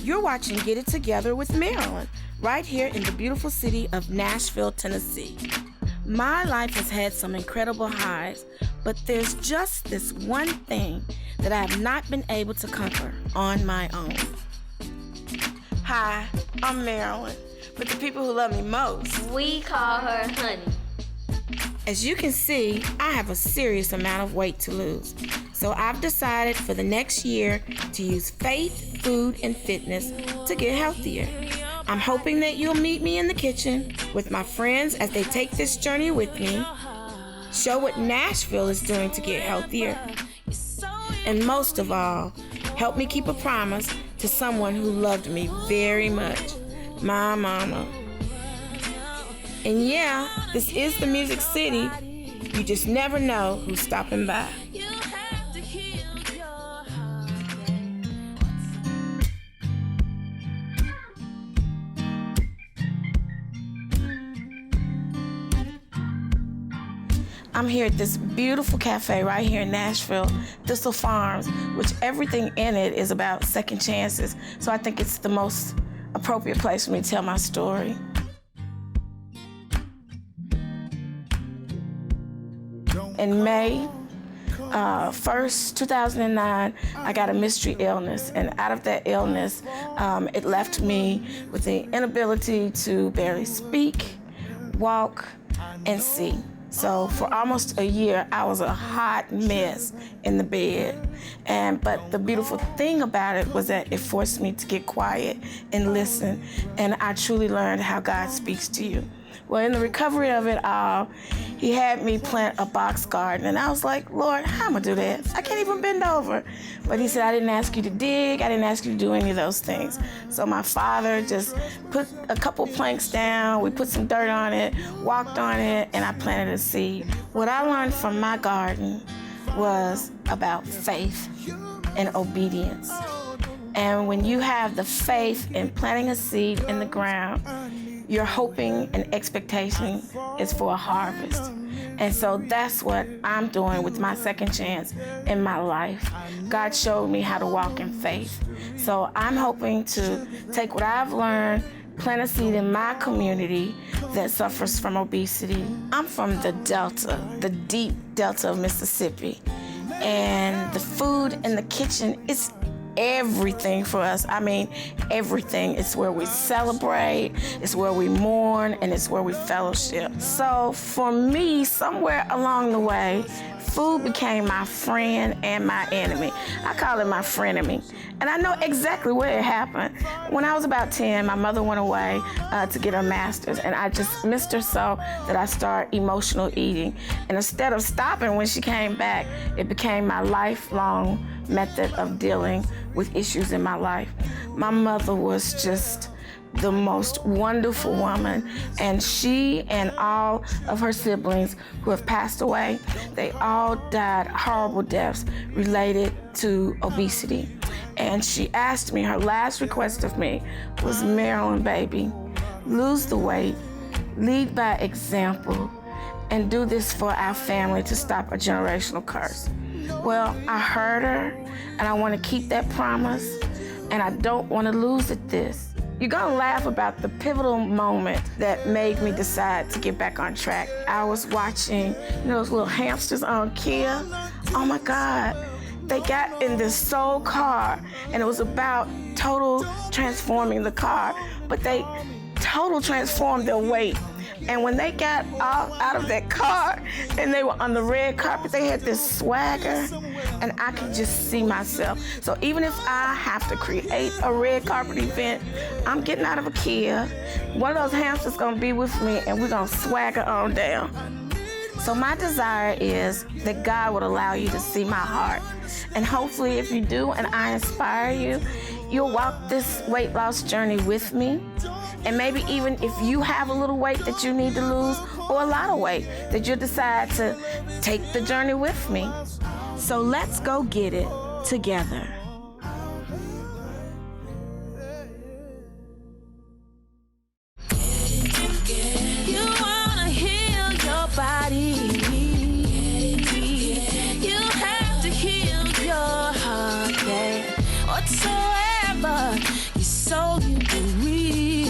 You're watching Get It Together with Marilyn, right here in the beautiful city of Nashville, Tennessee. My life has had some incredible highs, but there's just this one thing that I have not been able to conquer on my own. Hi, I'm Marilyn, but the people who love me most, we call her Honey. As you can see, I have a serious amount of weight to lose. So I've decided for the next year to use faith, food, and fitness to get healthier. I'm hoping that you'll meet me in the kitchen with my friends as they take this journey with me, show what Nashville is doing to get healthier, and most of all, help me keep a promise to someone who loved me very much, my mama. And yeah, this is the Music City. You just never know who's stopping by. I'm here at this beautiful cafe right here in Nashville, Thistle Farms, which everything in it is about second chances. So I think it's the most appropriate place for me to tell my story. In May 1st, 2009, I got a mystery illness, and out of that illness, it left me with the inability to barely speak, walk, and see. So for almost a year, I was a hot mess in the bed. But the beautiful thing about it was that it forced me to get quiet and listen, and I truly learned how God speaks to you. Well, in the recovery of it all, he had me plant a box garden, and I was like, Lord, how am I gonna do that? I can't even bend over. But he said, I didn't ask you to dig, I didn't ask you to do any of those things. So my father just put a couple planks down, we put some dirt on it, walked on it, and I planted a seed. What I learned from my garden was about faith and obedience. And when you have the faith in planting a seed in the ground, your hoping and expectation is for a harvest. And so that's what I'm doing with my second chance in my life. God showed me how to walk in faith. So I'm hoping to take what I've learned, plant a seed in my community that suffers from obesity. I'm from the Delta, the deep Delta of Mississippi. And the food in the kitchen is everything for us. I mean, everything. It's where we celebrate, it's where we mourn, and it's where we fellowship. So for me, somewhere along the way, food became my friend and my enemy. I call it my frenemy. And I know exactly where it happened. When I was about 10, my mother went away to get her master's, and I just missed her so that I started emotional eating. And instead of stopping when she came back, it became my lifelong method of dealing with issues in my life. My mother was just the most wonderful woman, and she and all of her siblings who have passed away, they all died horrible deaths related to obesity. And she asked me, her last request of me was, Marilyn, baby, lose the weight, lead by example, and do this for our family to stop a generational curse. Well, I heard her, and I want to keep that promise, and I don't want to lose at this. You're gonna laugh about the pivotal moment that made me decide to get back on track. I was watching, those little hamsters on Kia. Oh my God. They got in this soul car, and it was about total transforming the car, but they total transformed their weight. And when they got out of that car and they were on the red carpet, they had this swagger, and I could just see myself. So even if I have to create a red carpet event, I'm getting out of a Kia. One of those hamsters gonna be with me, and we're gonna swagger on down. So my desire is that God would allow you to see my heart. And hopefully if you do, and I inspire you, you'll walk this weight loss journey with me. And maybe even if you have a little weight that you need to lose, or a lot of weight, that you'll decide to take the journey with me. So let's go get it together. You wanna heal your body. You have to heal your heart, yeah. Whatsoever wherever your soul you can reach.